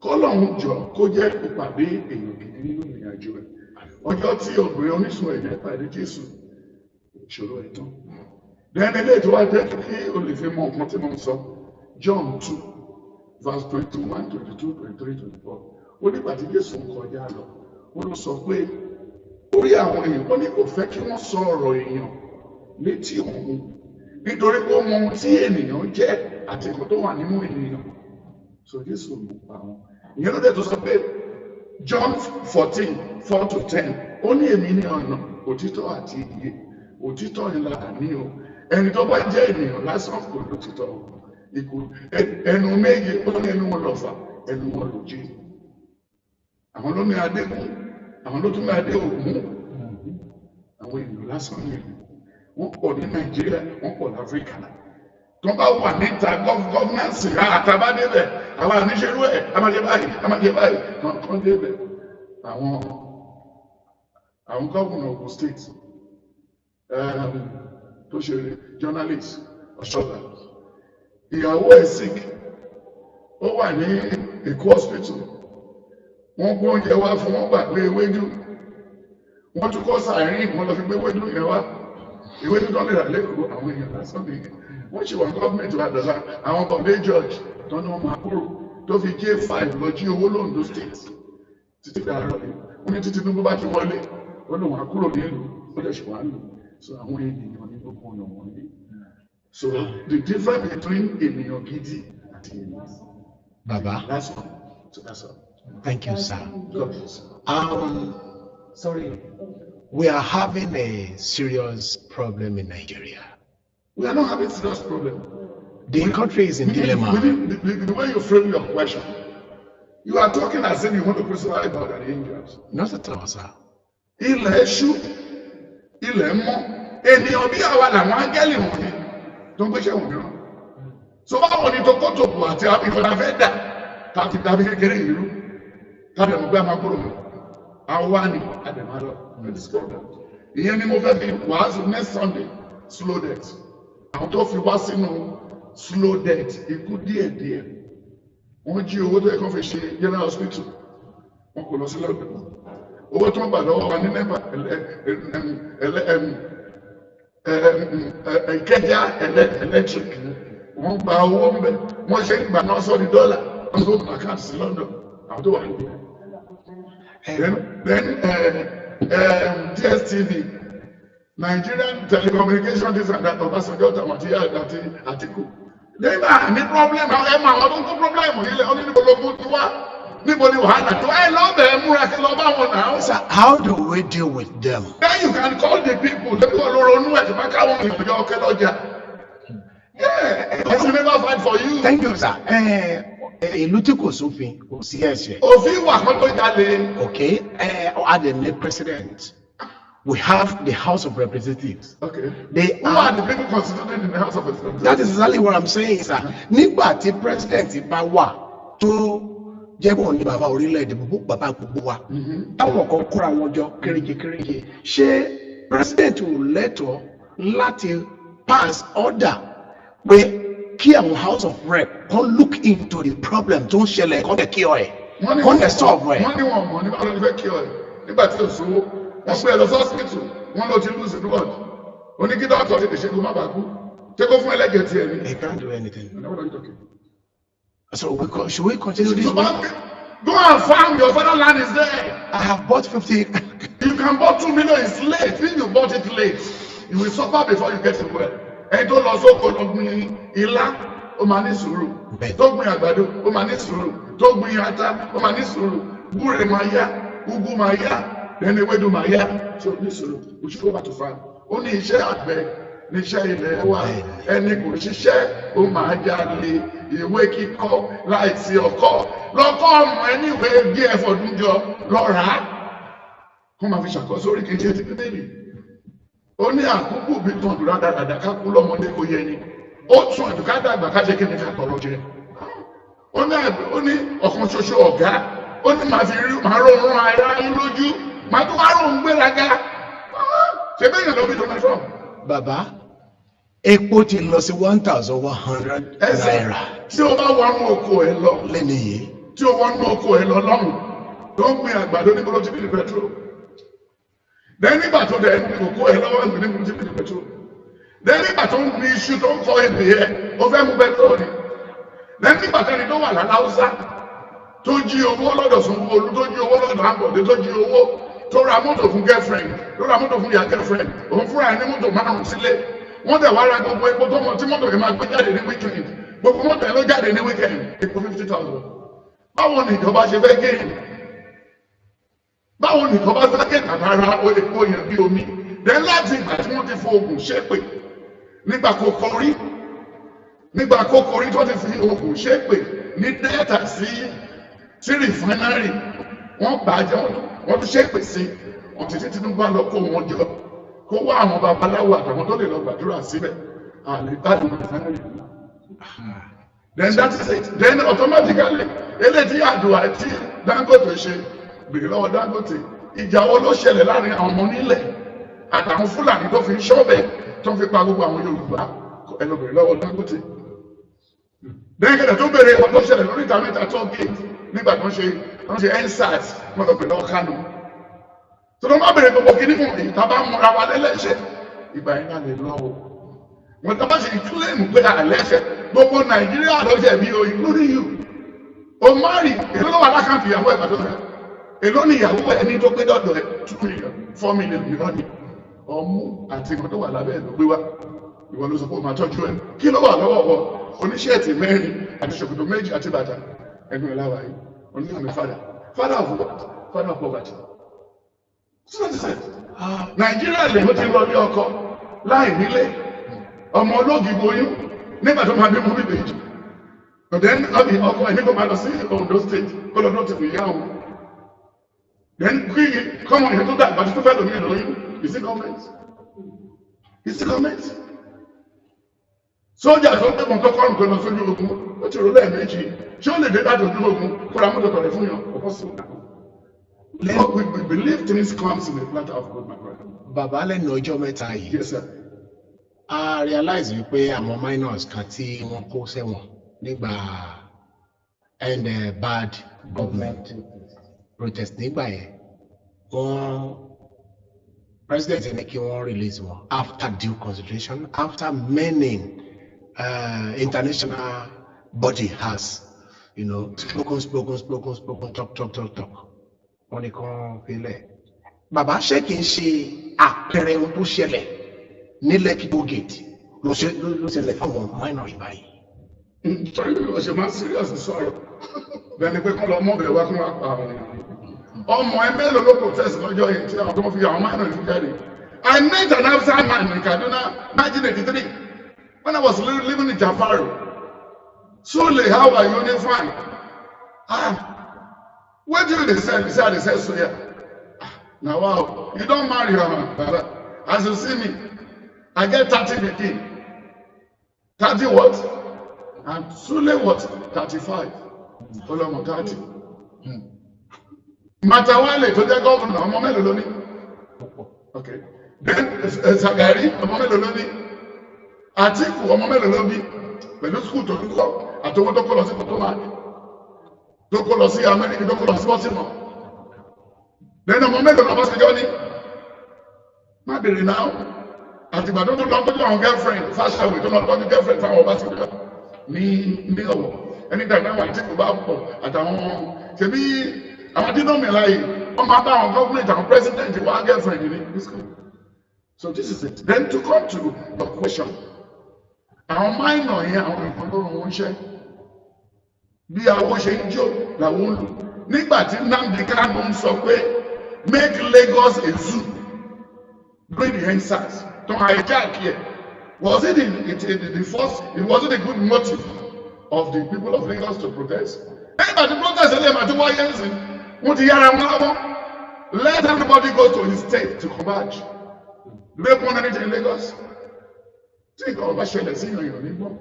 [SPEAKER 2] kọ́lọ́hún jọ kó jẹ́ ìpàdé èèyàn gidi nínú ìrìn àjò ẹ̀ ọjọ́ tí obìnrin oníṣun ẹ̀jẹ̀ pàdé Jésù ìṣòro ẹ̀ tán lẹ́nu ilé tó wá jẹ́ kí o lè fi mọ nǹkan tí mo ń sọ John 2 verse 21, 22, 23, 24 ó nígbà tí Jésù ń kọjá lọ ó ló sọ pé orí àwọn èèyàn ó ní kò fẹ́ kí wọ́n sọ ọ̀rọ̀ èèyàn létí òun nítorí pé ó mọ ohun tí ènìyàn jẹ́ àti nǹkan tó wà nínú ènìyàn so Jésù ló pa wọn ìyẹn ló dé tó sọ pé John 14, 4 to 10 ó ní èmi ní ọ̀nà òtítọ́ àti ìyè òtítọ́ yìí là ní o ẹni tó bá jẹ́ ènìyàn lásán kò lótìtọ́ ikú ẹnu méje ó ní ẹnu wọn lọ́fà ẹnu wọn ló jí àwọn ló ní adé kù àwọn ló tún ní adé ògún àwọn ènìyàn lásán ni wọ́n pọ̀ ní Nàìjíríà wọ́n pọ̀ ní Áfíríkà tó bá wà níta gọ́fúnánsì àtàbádébẹ̀ àwọn àníṣerú ẹ̀ amájẹ báyìí kan débẹ̀ àwọn gọ́fúnà Ògùn state tó ṣe journalist ọ̀ṣọ́gbà ìyàwó ẹ̀ sick ó wà ní Èkó hospital wọ́n gbé oúnjẹ wá fún wọn gbàgbé ewédú wọ́n tún kọ́ sàárín wọn lọ fi gbé ewédú yẹn wá ewédú tó lè rà lẹ́kọ̀ọ́ àwọn èèyàn lásán nìyẹn wọ́n ṣe wà gọ́ọ̀mẹ̀ntì wa dọ̀la àwọn bọ̀dé George tó ní wọ́n máa kúrò tó fi J5 lọ jí owó l'Ondo state títí dàárọ̀ yìí wọ́n ní títí Tinubu bá ti wọlé wọ́n ní wọ́n á kúrò nílùú ó lè ṣe wà lù so àwọn ènìyàn ní gbogbo ọ̀nà wọ̀nyí so the difference between ènìyàn gidi àti ènìyàn.
[SPEAKER 1] Baba.
[SPEAKER 2] That's all. So that's all.
[SPEAKER 1] Thank you, sir.
[SPEAKER 2] God bless.
[SPEAKER 3] Sorry.
[SPEAKER 1] We are having a serious problem in Nigeria.
[SPEAKER 2] We are not having serious problem.
[SPEAKER 1] The country is in dilemma.
[SPEAKER 2] The way you frame your question, you are talking as if you want to crucify God and the angels.
[SPEAKER 1] Not at all, sir.
[SPEAKER 2] Ilẹ̀ ṣú, ilẹ̀ mọ́, ènìyàn bí àwa làwọn áńgẹ́lì wọ̀nyí tó ń gbéṣẹ́ wọn mìíràn. So báwo ni tokótòkò àti ìfọ̀dà fẹ́ dà tàbí tàbí kékeré ìlú tàbí ọmọgbé àmàgbòrò mi. Àwa ni àdèmàlọ́ ìyẹn ni mo fẹ́ fi wàásù next Sunday slow death. Àwọn tó fi wá sínú slow death ikú díẹ̀díẹ̀. Wọ́n jí owó tó yẹ kó fi ṣe general hospital. Wọ́n kò lọ sí lọ́dún. Owó tó ń gbà lọ́wọ́ wa ní NEPA Ìkẹjà electric wọ́n gba owó ń bẹ̀ wọ́n ṣe ń gbà náà sọ́ọ́dì dọ́là wọ́n tó àkáǹtì sí London àwọn tó wà níbi. Then DSTV Nigerian Telecommunication this and that Ọbásanjọ́ tàmátí àti Àtíkù. Lẹ́yìn náà ní problem ẹ̀ máa wọ́n tó ń kó problem nílẹ̀ ọ́ ní níbo lógún ti wá. Níbo ni wàhálà tó ẹ lọ́bẹ̀ẹ́ múra kí lọ bá wọn náà.
[SPEAKER 1] Sir, how do we deal with them?
[SPEAKER 2] Then you can call the people. Lẹ́bí wọn lọ́rọ̀ onú ẹ̀ tó bá káwọn èèyàn yọ ọkẹ́ lọ́jà. Yeah, I will never fight for you.
[SPEAKER 1] Thank you, sir. Ìlú tí kò sófin kò sí ẹ̀ṣẹ̀.
[SPEAKER 2] Òfin wà kó tó jalè.
[SPEAKER 1] Okay, the president. We have the House of Representatives.
[SPEAKER 2] Okay.
[SPEAKER 1] They
[SPEAKER 2] Who are the people constituted in the House of Representatives?
[SPEAKER 1] That is exactly what I'm saying, sir. Nígbà tí president bá wà tó jẹ́bọ̀ ní bàbá orílẹ̀-èdè bàbá gbogbo wa táwọn kan kóra wọn jọ kéréje ṣé president ò lẹ́tọ̀ọ́ láti pass order pé kí àwọn House of Rep kan look into the problem tó ń ṣẹlẹ̀ kán tẹ̀ kí ọ ẹ̀ kán tẹ̀ solve ẹ̀.
[SPEAKER 2] wọ́n ní wọn mọ̀ nípa lórí fẹ́ kí ọ ẹ̀ nígbà tí o sówó wọ́n pè é lọ sọ́sìpìtì wọ́n lọ ti lose blood oníkí dọ́kítọ̀ ti ṣe kó má bàa kú ṣé kó fún ẹlẹ́gẹ̀ẹ́ tiẹ̀ ni.
[SPEAKER 1] They can't do anything.
[SPEAKER 2] What are you talking?
[SPEAKER 1] So should we continue this?
[SPEAKER 2] Go and farm, your fatherland is there.
[SPEAKER 1] I have bought 50.
[SPEAKER 2] You can buy 2 million, it's late. If you bought it late, you will suffer before you get it well. And don't also go to me, Ila, Omani Suru. Don't bring Agbado, Omani Suru. Don't bring Ata, Omani Suru. Gure Maya, Ugu Maya. then ewédú máa yá. So nísòro we should go back to farm. Ó ní iṣẹ́ àgbẹ̀ níṣẹ́ ilẹ̀ wa, ẹni kò ṣiṣẹ́ ó máa jalè, ìwé kíkọ láìsí ọkọ lọ́kọ́ ọmọ ẹni ìwé bí ẹ̀fọ́dún jọ lọ́ra kó máa fi ṣàkóso orí kejì ti bíbélì. Ó ní àkókò bí tán dùrá dáadáa ká kú lọ́mọdé kó yẹ ni, ó tún àdùká dàgbà ká ṣe kí ni ká tọrọ jẹ. Ó ní ọ̀kan ṣoṣo ọ̀gá, ó ní màá rọrùn ara yín lójú, màá tún wá rọrùn gbéraga. Ṣé bẹ́ẹ̀ yẹn ló bí Donald Trump?
[SPEAKER 4] Bàbá, epo ti lọ sí 1,100 naira.
[SPEAKER 2] Tí o bá wọnú oko ẹ lọ
[SPEAKER 4] lẹ́nu yìí.
[SPEAKER 2] Tí o wọnú oko ẹ lọ lọ́hùn tó ń gbin àgbàdo ní bọ́lá tìbílì petrol. Then nígbà tó dẹ̀ ní oko ẹ lọ́wọ́ ń gbin ní bọ́lá tìbílì petrol. Then nígbà tó ń gbin iṣu tó ń kọ́ ebè yẹ o fẹ́ mú petrol ni. Then nígbà tó ní tó wà láláúsá tó jí owó lọ́dọ̀ Sanwó-Olú, tó jí owó lọ́dọ̀ Ambode, tó jí owó tó ra mọ́tò fún girlfriend, tó ra mọ́tò fún ìyá girlfriend, òun fúnra ẹ̀ ní mọ́tò márùn-ún sílé. Wọ́n tẹ̀ wá ra gbogbo epo tó mọ̀ tí mọ́tò yẹn máa gbé jáde ní weekend, gbogbo mọ́tò yẹn ló jáde ní weekend, epo 50,000. Báwo ni ìjọba ṣe fẹ́ gé? Báwo ni ìjọba fẹ́ gé kàkàrà epo yẹn bí omi? Then láti ìgbà tí wọ́n ti fi oògùn ṣépè nígbà kòkòrí tó ti fi oògùn ṣépè ní Delta sí refinery, wọ́n bàjẹ́ wọ́n tún ṣépè sí wọ́n ti Tinubu lọ kó wọn jọ kó wá àwọn babaláwo àtàwọn tó lè lọ gbàdúrà síbẹ̀ àlèkádùn refinery. Then that is it. Then automatically eléyìí àdùá tí Dangote ṣe bèrè lọ́wọ́ Dangote, ìjà wo ló ṣẹlẹ̀ láàrin àwọn ọmọ nílẹ̀ àtàwọn Fúlàní tó fi ṣọ́ọ̀bẹ̀ tó fi pa gbogbo àwọn Yorùbá, ẹ lọ bèrè lọ́wọ́ Dangote. Then kẹ̀lẹ̀ tó bèrè ọ̀tọ̀ ṣẹlẹ̀ lórí ìta mẹ́ta tó gé nígbà tó ń ṣe EndSARS wọ́n lọ bèrè lọ́wọ́ Kánò. Tó ló má bèrè gbogbo kí ní fún mi tàbá múra wa lẹ́lẹ́ṣẹ̀ ìgbà yẹn náà lè lọ́wọ́. Wọ́n tàbá ṣe ìtúlẹ̀mù pé àlẹ́ṣẹ̀ gbogbo Nàìjíríà ló jẹ̀bi o, including you. O márì èló ló wà lákàntì ìyàwó ẹ̀ pàtó fẹ́. Èló ni ìyàwó ẹ̀ ní tó gbé dọ̀dọ̀ ẹ̀ 2 million 4 million ìrọ́ ni. Ọmú àti ìkan tó wà lábẹ́ ẹ̀ ló gbé wá. Ìwọ ló sọ pé o máa tọ́jú ẹ̀. Kí ló wà lọ́wọ́ wọ? Oníṣẹ́ẹ̀tì 4 àti ṣòkòtò 2 àti bàtà. Ẹnu ẹ̀ láwàá yìí. Oníṣẹ́ father of what? Father of poverty. Nàìjíríà lè ó ti lọ ní ọkọ láì nílé ọmọ olóògì gboyún nígbà tó máa bí mú bíbèjì. Then ọkọ ẹ̀ ní kò máa lọ sí Ondo State kó lọ náà ti fi yá òun. Then kí kọ́mọ ìyẹn tó dàgbà tó fẹ́ lómi lóyún is it government? Is it government? Sójà tó ń tẹ̀wọ̀n tó kọ́rùn tó lọ sójú ogun ó ti rò lẹ́ẹ̀mejì ṣé ó lè dé láti ojú ogun kó ra mọ́tò tọ̀rẹ̀ fún yàn ọ̀pọ̀ sí òun. We believe things comes in a platter of gold, my brother.
[SPEAKER 4] Bàbá lẹ́nu ọjọ́ mẹ́ta yìí.
[SPEAKER 2] Yes, sir.
[SPEAKER 4] A realize wípé àwọn minors kan tí wọ́n kó sẹ́wọ̀n nígbà end bad government protest nígbà yẹn wọ́n president ní kí wọ́n release wọn after due consideration, after many international body has spoken talk. Wọ́n ní kàn fílẹ̀. Bàbá ṣé kìí ṣe àpẹẹrẹ ohun tó ṣẹlẹ̀ ní Lekki Gate ló ṣẹlẹ̀ fáwọn minor báyìí.
[SPEAKER 2] Nítorí ọ̀sẹ̀ máa ń serious sọ̀rọ̀ bẹ́ẹ̀ ni pé kọ́ lọ mọ́bẹ̀ wá kí wọ́n pa àwọn ọmọ ẹ mélòó ló protest lọ́jọ́ yìí tí àwọn tó fi àwọn minor ní jáde. I met an Hausa man in Kaduna 1983 when I was living in Jafaro. Sule, how are you? Fine. What do they say? They say so yeah. Now wow, you don't marry her, as you see me, I get 30 again. 30 what? And Sule what? 35. Olomo 30. Matawale to the governor, ọmọ mélòó ló ní? Okay. Then Sagari, ọmọ mélòó ló ní? Atiku, ọmọ mélòó ló bí? Pẹ̀lú school tó ń kọ́, àtọwọ́ tó kọ́ lọ sí Potomac. Tó kó lọ sí Amẹ́ríkà, tó kó lọ sí Baltimore. Lẹ́nu ọmọ mélòó lọ́wọ́ sí Jọ́ní? Má bèrè náà. Àtìgbà tó lọ tọ́jú àwọn girlfriend, fáṣàwé tó lọ tọ́jú girlfriend fáwọn ọba sí ìjọba ní ọ̀wọ̀. Ẹni tàbí àwọn àti kò bá pọ̀ àtàwọn ṣebí àwọn dínàmì láàyè wọ́n máa bá àwọn government àwọn president wá girlfriend ní school. So this is it. Then to come to the question, àwọn minor yẹn àwọn nǹkan tó rún wọn ṣẹ́. Bí àwọn ṣe ń jó làwọn ń lò nígbà tí Nnamdi Kanu ń sọ pé make Lagos a zoo during the endsars to hijack here? Was it the first? It wasn't a good motive of the people of Lagos to protest. But the protest let everybody go to his state to converge. Do they want anything in Lagos? Think of what ṣẹlẹ̀ sí ìyàn nígbọ̀n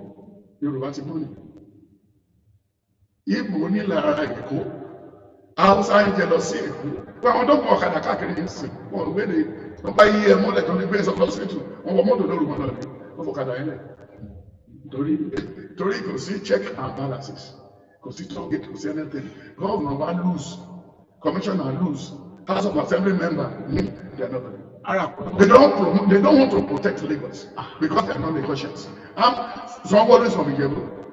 [SPEAKER 2] Yorùbá ti mú ni. Ìgbò ní lára Èkó, Haúsá ń jẹ lọ sí Èkó. Pé àwọn tó ń bọ̀ ọ̀kadà káàkiri ń sìn, wọn ò gbéde, wọ́n bá yí ẹ mọ́lẹ̀ tó ní gbé sọ́kọ́ síìtù, wọ́n wọ mọ́tò lóru mọ́lẹ̀ ní, wọ́n fọ̀kadà yẹn lẹ̀. Torí kò sí check and balances, kò sí target, kò sí anything. Governor wa lose, commissioner lose, House of Assembly member, they are not there. They don't want to protect Lagos because they are not negotiations. Somebody is from Ijebu.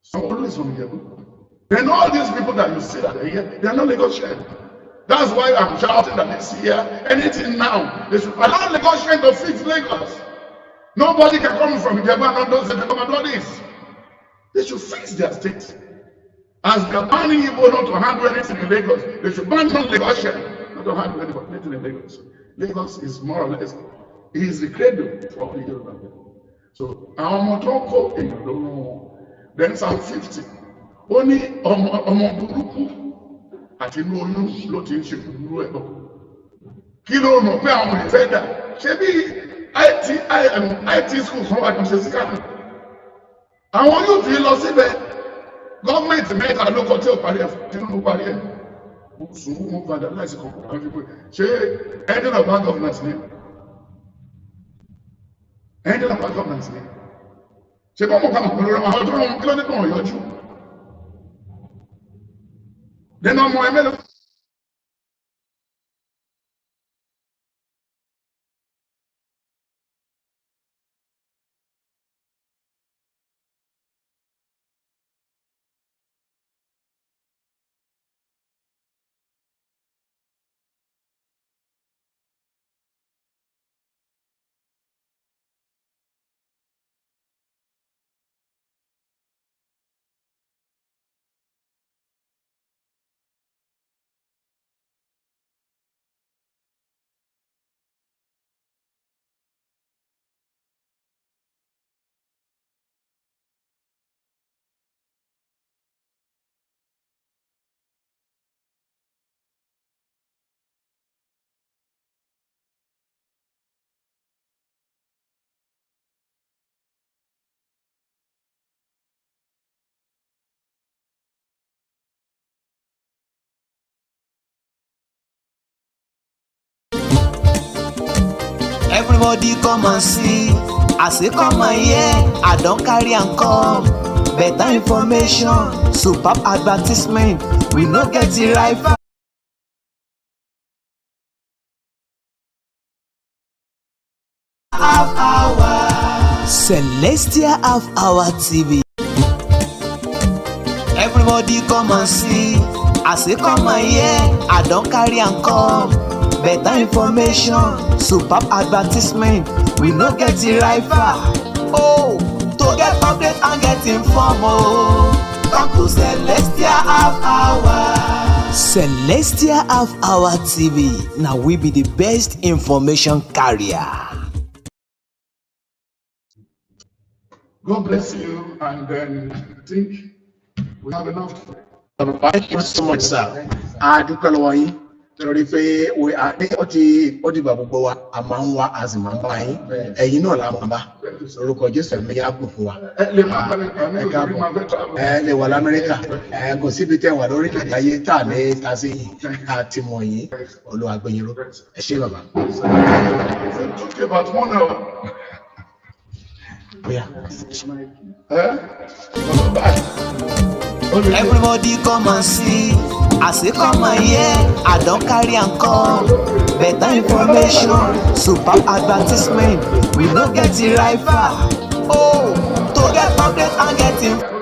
[SPEAKER 2] Somebody is from Ijebu. Then all these people that you see that are here, they are not negotiating. That's why I'm shouting that this year, anything now, they should allow negotiating to fix Lagos. Nobody can come from Ijebu and not say they come and do this. They should fix their state. As they are banning Igbo not to handle anything in Lagos, they should ban non-negotiating not to handle anything in Lagos. Lagos is more or less, it is the cradle for the Yoruba people. So, our motoko in the then Psalm 50, only Omoburuku at Inu ló ti ń ṣe búburú ẹ̀ bọ̀. Kí ló mọ̀ pé àwọn ìfẹ́ dà? Ṣé bí IT school kan wà ní ṣe sí Kánò? Àwọn yóò fi lọ síbẹ̀. Gọ́ọ̀mẹ̀ntì mẹ́ta ló kọ tí ó parí ẹ̀ Tinubu parí ẹ̀. Mo padà láìsí kọ̀ọ̀kan fífò. Ṣé ending of bad governance ni? Ending of bad governance ni? Ṣé bọ́ mo kà mọ̀ pẹ̀lú àwọn ọjọ́ wọn kí ló dé tó wọ́n yọjú? Dẹ́nu ọmọ ẹ mélòó?
[SPEAKER 1] Everybody come and see. I say come and hear. I don't carry and come. Better information, superb advertisement. We no get it right. Half hour. Celestial Half Hour TV. Everybody come and see. I say come and hear. I don't carry and come. Better information, superb advertisement. We no get it right far. Oh, to get update and get informed. Oh, come to Celestial Half Hour. Celestial Half Hour TV. Now we be the best information carrier.
[SPEAKER 2] God bless you, and then I think we have enough.
[SPEAKER 4] Thank you so much, sir. A dúpẹ́ lọ́wọ́ yín torí pé ó ti bá gbogbo wa a máa ń wá a sì máa ń bá yín ẹ̀yin náà la máa bá orúkọ Jésù ẹ̀mí yá gùn fún wa. Ẹ káàbọ̀ lè wà l'Amẹ́ríkà kò síbi tẹ́ wà lórí kẹ̀kẹ́ ayé tá a ní ta sí yìí ká ti mọ̀ yín Olúwa gbé yín ró ẹ ṣé bàbá.
[SPEAKER 2] It took about 1 hour.
[SPEAKER 4] Bóyá.
[SPEAKER 1] Everybody come and see. I say come and hear. I don't carry and come. Better information, superb advertisement. We no get it right far. Oh, to get update and get information.